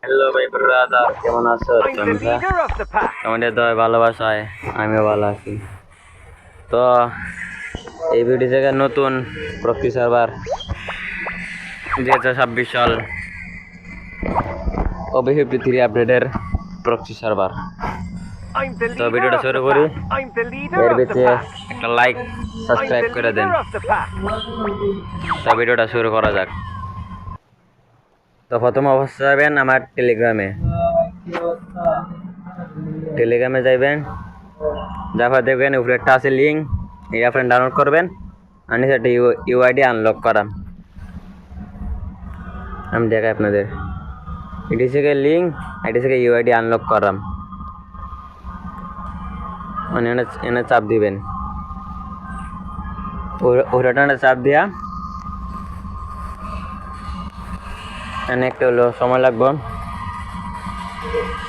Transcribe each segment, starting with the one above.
Hello ভাই brother, কেমন আছো তোমরা? তোমাদের দয় ভালোবাসায় আমিও ভালো আছি। তো এই ভিডিও থেকে নতুন প্রক্সি সার্ভার 2026 সাল OB53 আপডেটের প্রক্সি সার্ভার। তো ভিডিওটা শুরু করি। এর ভিতরে একটা লাইক সাবস্ক্রাইব করে দেন। তো ভিডিওটা শুরু করা যাক। তো প্রথম অবস্থা যাবেন আমার টেলিগ্রামে যাইবেন, যারপর দেখবেন উপরে একটা আছে লিঙ্ক, এই আপনার ডাউনলোড করবেন আর নিচে একটা ইউআইডি আনলক করান। আমি দেখাই আপনাদের, এটি থেকে লিঙ্ক, এটি থেকে ইউআইডি আনলক করাম। মানে এনে চাপ দিবেন, ওটা চাপ দিয়া এনে একটা হলো সময় লাগবে,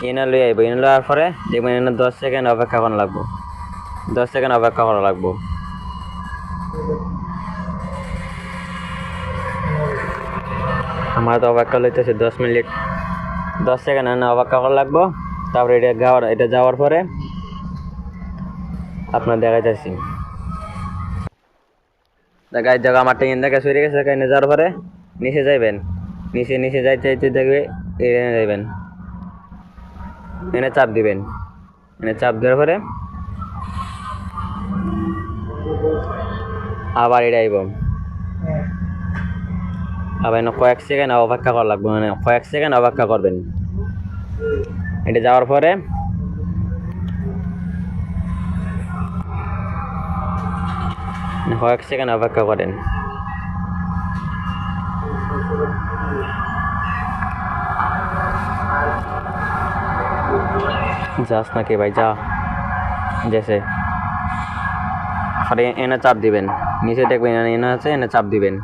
এনে লই আইব। এনে লওয়ার পরে দেখবেন এনে 10 সেকেন্ড অপেক্ষা করা লাগবো। 10 সেকেন্ড অপেক্ষা করা লাগবো। আমার তো অপেক্ষা লইতেছে 10 মিনিট 10 সেকেন্ড এনে অপেক্ষা করা লাগবো। তারপরে এটা যাওয়ার পরে আপনার দেখাইতেছি। গাড়ির জায়গা আমার ট্রেন থেকে সরে গেছে, এখানে যাওয়ার পরে নিচে যাইবেন, নিচে যাইতে দেখবে এখানে যাইবেন, এনে চাপ দিবেন। এনে চাপ দেওয়ার পরে আবার এটা আইব, আবার কয়েক সেকেন্ড অপেক্ষা করা লাগবে, মানে কয়েক সেকেন্ড অপেক্ষা করবেন। এটা যাওয়ার পরে কয়েক সেকেন্ড অপেক্ষা করেন। যাস নাকি ভাই, যা যেছে। আর এনে চাপ দিবেন, নিচে দেখবেন এনে আছে, এনে চাপ দিবেন।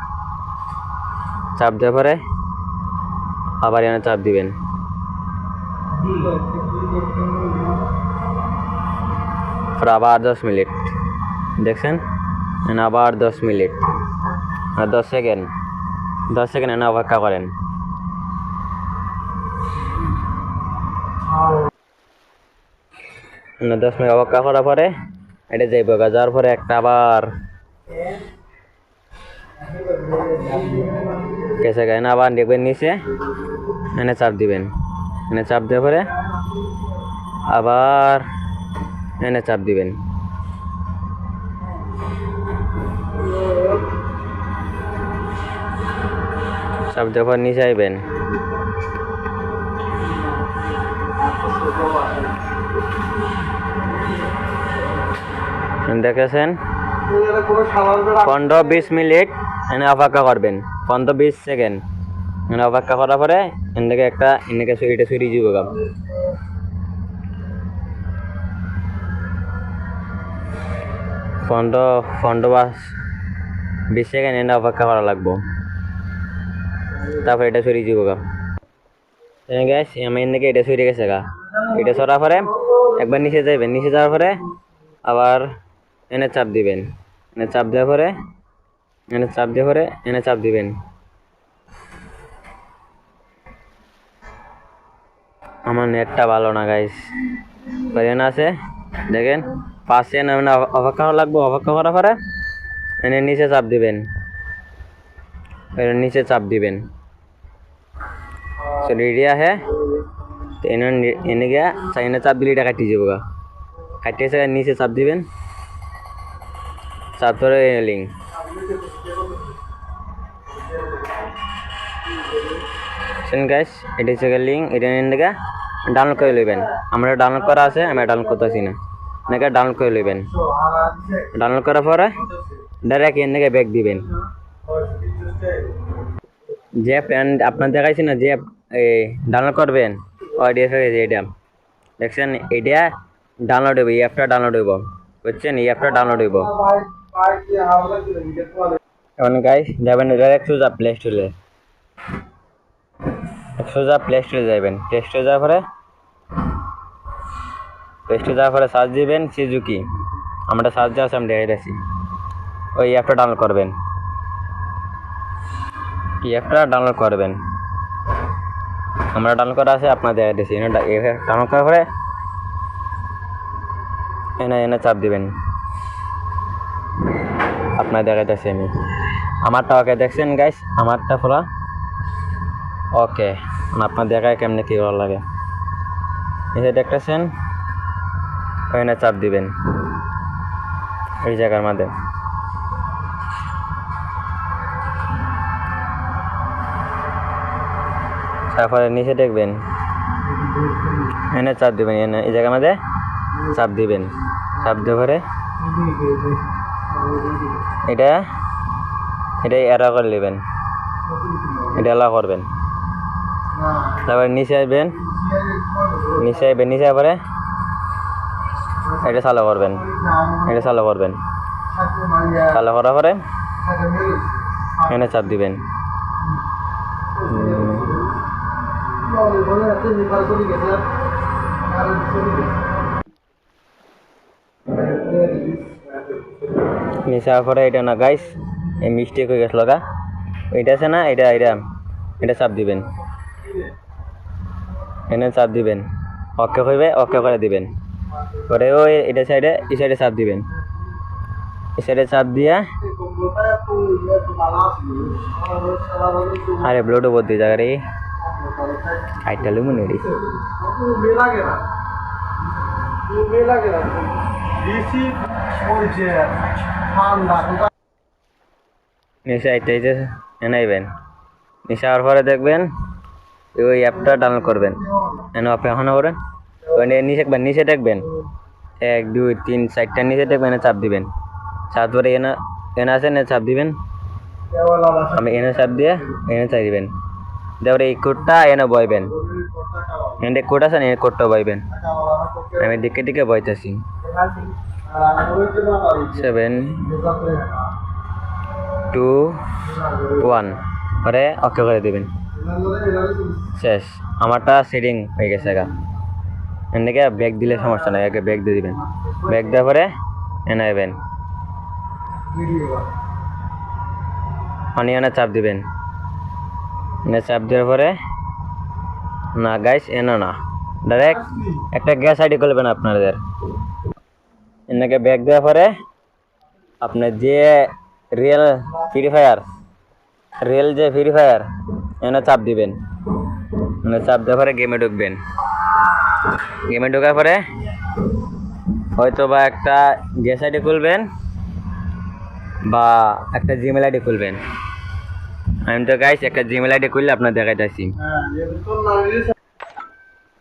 চাপ দেওয়ার পরে আবার এনে চাপ দিবেন। আবার 10 মিনিট দেখছেন, আবার 10 মিনিট 10 সেকেন্ড 10 সেকেন্ড এনে অপেক্ষা করেন। না 10 মিনিট অপেক্ষা করার পরে এটা যাইব, যাওয়ার পরে একটা আবার কেসে গায়ে আবার দেখবেন নিচে এনে চাপ দিবেন। এনে চাপ দেওয়ার পরে আবার এনে চাপ দিবেন। চাপ দেওয়ার পর নিচে আইবেন, দেখেছেন 15-20 মিনিট এনে অপেক্ষা করবেন। 15-20 সেকেন্ড এনে অপেক্ষা করার পরে এদিকে এটা সরিয়ে দিব। 15-20 সেকেন্ড এনে অপেক্ষা করা লাগবো। তারপরে এটা সরিয়ে দিব। গ্যাস আমি এদিকে এটা সরিয়ে গেছে গা। এটা সরার পরে একবার নিচে যাইবেন, নিচে যাওয়ার পরে আবার এনে চাপ দিবেন। এনে চাপ দেওয়ার পরে এনে চাপ দিবেন। আমার নেটটা ভালো না গাইস, এনে আছে দেখেন 5 সেকেন্ড অপেক্ষা করা লাগবো। অপেক্ষা করার পরে এনে নিচে চাপ দিবেন, নিচে চাপ দিবেন। রেডি আহে এনে গিয়া এনে চাপ দিলে এটা কাটি যাবো গা। কাটিয়ে এসে নিচে চাপ দিবেন, চাপ ধরে লিঙ্ক গাইস, এটা হচ্ছে লিঙ্ক। এটা এনে ডাউনলোড করে লইবেন। আমরা ডাউনলোড করা আছে, আমি ডাউনলোড করতেছি না, এনেকে ডাউনলোড করে লইবেন। ডাউনলোড করার পরে ডাইরেক্ট এনেকে ব্যাক দিবেন। যে ফ্রেন্ড আপনার দেখাইছি না, যে ডাউনলোড করবেন এটা দেখছেন, এটা ডাউনলোড হইব, এই অ্যাপটা ডাউনলোড হইব, বুঝছেন? এই অ্যাপটা ডাউনলোড হইব। এখন গাইস যাবেন ডাইরেক্ট সোজা প্লে স্টোরে, যাবেন। প্লে স্টোরে যাওয়ার পরে সার্চ দিবেন সিজুকি। আমরা সার্চ দেওয়া আছে, আমি দেখাই দিচ্ছি। ওই অ্যাপটা ডাউনলোড করবেন, এই অ্যাপটা ডাউনলোড করবেন। আমরা ডাউনলোড করা আছে আপনার দেখা দিচ্ছি এনে ডাউনলোড করার পরে এনে এনে চাপ দিবেন আপনার দেখাইতেছি আমি আমারটা ওকে দেখছেন গাইস আমারটা পুরো ওকে আপনার দেখায় কেমনে কী ভালো লাগে এসে দেখতেছেন ওখানে চাপ দিবেন এই জায়গার মধ্যে তারপরে নিচে দেখবেন এনে চাপ দিবেন এনে এই জায়গার মধ্যে চাপ দিবেন চাপ দিয়ে পরে এটা এরা করে নেবেন এটা এলা করবেন তারপরে নিচে আসবেন নিচে পরে এটা চালু করবেন চালু করার পরে এখানে চাপ দিবেন নিচে পরে এটা না গাইস এই মিস্টেক হয়ে গেছিল গা এটা আছে না এটা চাপ দিবেন এনে চাপ দিবেন ওকে হইবে ওকে করে দিবেন পরে ওই এটা এই সাইডে চাপ দিবেন এই সাইডে চাপ দিয়া আরে ব্লুটুথ বলতে জায়গা রে আইটা লুমুনি রে নিচে আইতে এনাইবেন নিচে আওয়ার পরে দেখবেন ওই অ্যাপটা ডাউনলোড করবেন এনে এখন করেন ওই নিচে দেখবেন 1 2 3 4টা নিচে দেখবেন চাপ দিবেন চাপ ধরে এনে আছে না চাপ দিবেন আমি এনে চাপ দিয়ে এনে চাই দিবেন তারপরে এই কোডটা এনে বইবেন এনে কোড আছে না এই কোডটা বইবেন আমি দিকে বইতেছি 7 2 1 পরে ওকে করে দিবেন শেষ আমারটা সেটিং হয়ে গেছে গা এদিকে ব্যাগ দিলে সমস্যা নাই আগে ব্যাগ দিয়ে দিবেন ব্যাগ দেওয়ার পরে এনাইবেন অনিয়নে চাপ দিবেন এনে চাপ দেওয়ার পরে না গাইস এনো না ডাইরেক্ট একটা গ্যাস আইডি করবেন আপনাদের এনেকে ব্যাগ দেওয়ার পরে আপনার যে রিয়েল ফ্রি ফায়ার এনে চাপ দিবেন মানে চাপ দেওয়ার পরে গেমে ঢুকবেন গেমে ঢোকার পরে হয়তো বা একটা গ্যাস আইডি খুলবেন বা একটা জিমেল আইডি খুলবেন আমি তো গাইস একটা জিমেল আইডি খুললে আপনার দেখাইতেছি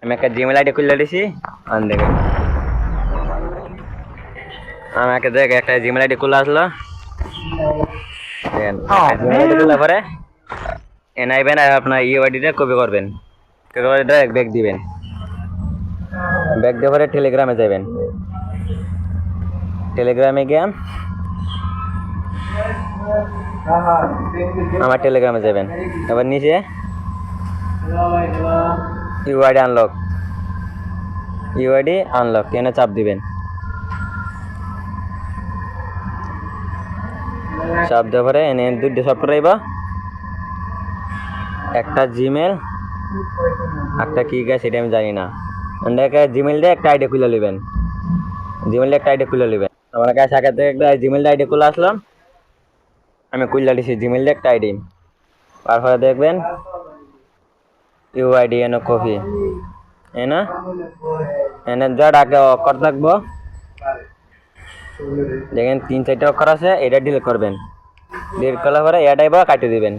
আমি একটা জিমেল আইডি খুললে দিছি আন দেখেন আমাকে দেখ একটা জিমেল আইডি খুলে আসলো দেখেন জিমেল আইডি খুললে পরে এনআইবেন আর আপনার ইউআইডিটা কপি করবেন ডাইরেক্ট ব্যাক দিবেন ব্যাক দেওয়ার পরে টেলিগ্রামে যাবেন টেলিগ্রামে গিয়ে আমার টেলিগ্রামে যাবেন এবার নিচে ইউআইডি আনলক এনে চাপ দিবেন চাপ দেওয়ার পরে এনে দুটো সফটওয়্যার আইবা একটা জিমেল একটা কি গাছ সেটা আমি জানি না জিমেল দিয়ে একটা আইডি খুলে নেবেন আমার কাছে আগে থেকে একটা জিমেল আইডি খুলে আসলাম আমি খুলে দিছি জিমেল দিয়ে একটা আইডি তারপরে দেখবেন ইউআইডি এনে কপি এনে যা আগে অক্ষর থাকবো দেখেন 3-4টা অক্ষর আছে এটা ডিলিট করবেন ডিলিট করার পরে এটাই বা কাটে দিবেন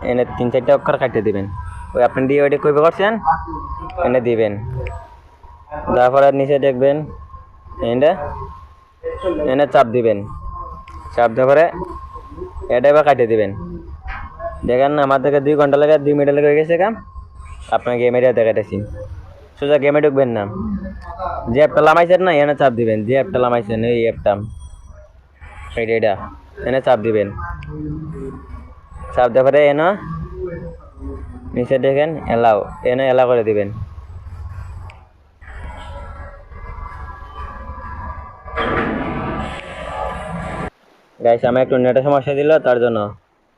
এনে 3-4টা অক্ষর কাটে দিবেন ওই আপনি ইউআইডি কপি করছেন এনে দিবেন তারপরে নিচে দেখবেন এনে চাপ দিবেন চাপ দেওয়ার পরে এটাই বা কাটে দিবেন দেখেন আমার থেকে 2 ঘন্টা লাগে 2 মিনিট লেগে গেছে কাম আপনার গেমে দেখাইতেছি সোজা গেমে ঢুকবেন না যে অ্যাপটা লামাইছেন না এনে চাপ দিবেন যে অ্যাপটা লামাইছেন এই অ্যাপটা এটা এনে চাপ দিবেন চাপ দেওয়ার পরে নিচে দেখেন এলাও করে দিবেন গাইস আমি একটু নেটের সমস্যা দিল তার জন্য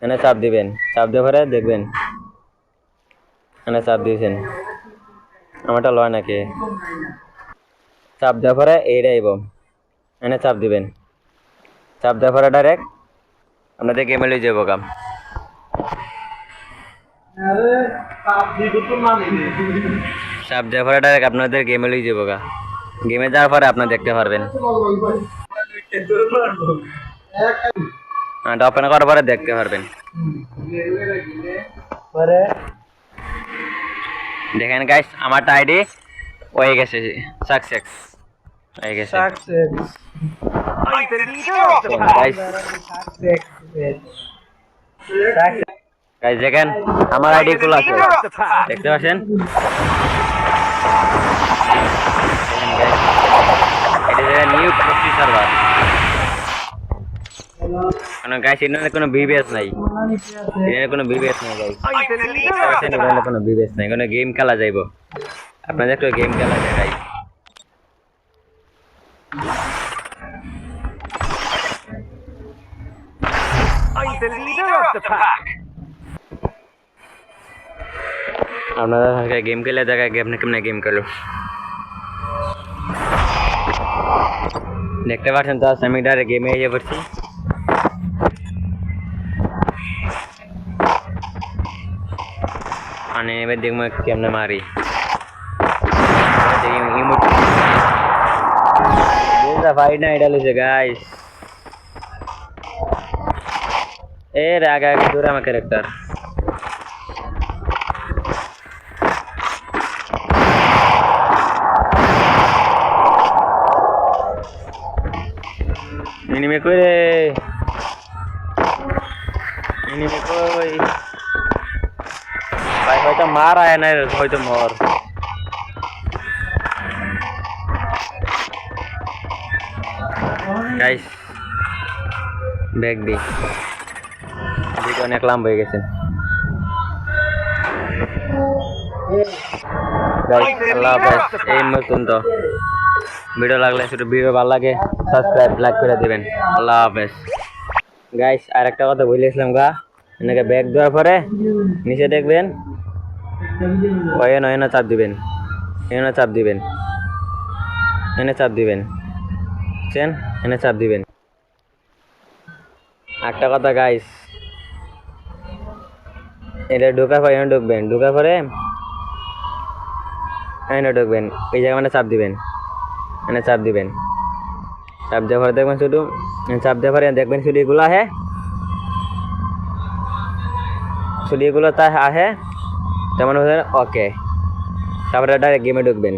এনে চাপ দিবেন চাপ দেওয়ার পরে দেখবেন এনে চাপ দিয়েছেন আমারটা লয় নাকি চাপ দেওয়ার পরে এইটা আইব এনে চাপ দিবেন চাপ দেওয়ার পরে ডাইরেক্ট আপনাদের গেমে লই যাবো কাম চাপ দেওয়ার পরে ডাইরেক্ট আপনাদের গেমে লই যাবো গা গেমে যাওয়ার পরে আপনারা দেখতে পারবেন এটা ওপেন করার পরে দেখতে পারবেন দেখেন গাইস আমারটা আইডি হয়ে গেছে সাকসেস হয়ে গেছে গাইস দেখেন আমার আইডি খোলা আছে দেখতে পাচ্ছেন এটা নিউ প্রক্সি সার্ভার গাইস এখানে কোনো বিবিএস নাই এখানে কোনো বিবিএস নাই গাইস এখানে কোনো বিবিএস নাই এখানে গেম খেলা যাইব আপনাদের একটু গেম খেলা যায় guys I'm the leader of the pack. আপনারা গেম খেলে দেখা আপনি কেমনে গেম খেলো দেখতে পাচ্ছেন তো আমি ডাইরেক্ট গেমে এসে পড়ছি মানে এবার দেখবো কেমনে মারি ফাইট না এটা লইছে গাইস এর আগে আগে দূরে আমার ক্যারেক্টার এনিমি কই রে এনিমি কই ভাই হয়তো মার আয় না হয়তো মর গাইস ব্যাগ দি দিকে অনেক লম্বা হয়ে গেছে গাইস আল্লাহ হাফেজ এই মতন তো ভিডিও লাগলে শুধু ভিডিও ভালো লাগে সাবস্ক্রাইব লাইক করে দিবেন আল্লাহ হাফেজ গাইস আর একটা কথা বলেছিলাম গা এনেকে ব্যাগ দেওয়ার পরে নিচে দেখবেন ওখানে চাপ দিবেন এখানে চাপ দিবেন এনে চাপ দিবেন বুঝছেন এনে চাপ দিবেন একটা কথা গাইস এটা ঢোকার পরে এনে ঢুকবেন ঢোকার পরে এনে ঢুকবেন এই জায়গায় মানে চাপ দিবেন এনে চাপ দিবেন চাপ দেওয়ার পরে দেখবেন শুধু চাপ দেওয়ার পরে দেখবেন শুধু এগুলো আহে শুধু এগুলো তা আহে তেমন ওকে তারপরে ডাইরেক্ট গেমে ঢুকবেন